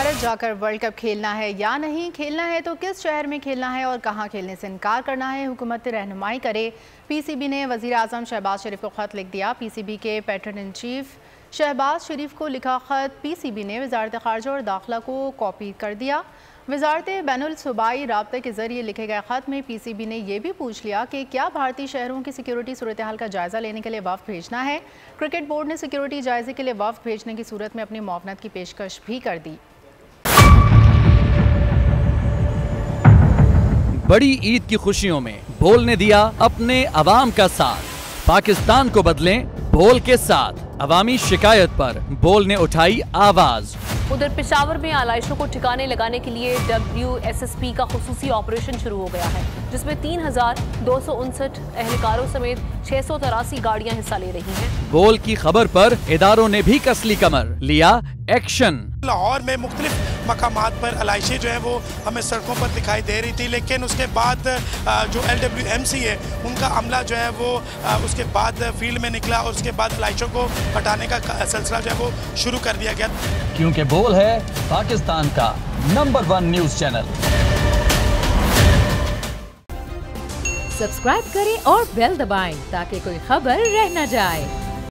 भारत जाकर world cup खेलना है या नहीं, खेलना है तो किस शहर में खेलना है और कहां खेलने से इनकार करना है, हुकूमत रहनुमाई करे। पीसीबी ने वज़ीर आज़म शहबाज शरीफ को ख़त लिख दिया। पीसीबी के पैटर्न इन चीफ शहबाज शरीफ को लिखा ख़त पीसीबी ने वज़ारत ख़ारजा और दाखिला को कॉपी कर दिया। वज़ारत बैनुल सूबाई राब्ते के ज़रिए लिखे गए ख़त में पीसीबी ने यह भी पूछ लिया कि क्या भारतीय शहरों की सिक्योरिटी सूरत हाल का जायज़ा लेने के लिए वफ़द भेजना है। क्रिकेट बोर्ड ने सिक्योरिटी जायजे के लिए वफ़द भेजने की सूरत में अपनी मुआवनत की पेशकश भी कर दी। बड़ी ईद की खुशियों में बोल ने दिया अपने अवाम का साथ। पाकिस्तान को बदलें बोल के साथ। अवामी शिकायत पर बोल ने उठाई आवाज। उधर पेशावर में आलाइशों को ठिकाने लगाने के लिए WSSP का खुसूसी ऑपरेशन शुरू हो गया है, जिसमें 3259 एहलकारों समेत 683 गाड़ियां हिस्सा ले रही हैं। बोल की खबर पर इदारों ने भी कसली कमर, लिया एक्शन। लाहौर में मुख्तलिफ मकामात पर आलाइशें जो है वो हमें सड़कों पर दिखाई दे रही थी, लेकिन उसके बाद जो LWMC है उनका अमला जो है वो उसके बाद फील्ड में निकला और उसके बाद आलाइशों को हटाने का सिलसिला जो है वो शुरू कर दिया गया, क्योंकि बोल है पाकिस्तान का नंबर 1 न्यूज चैनल। सब्सक्राइब करें और बेल दबाएं ताकि कोई खबर रह न जाए।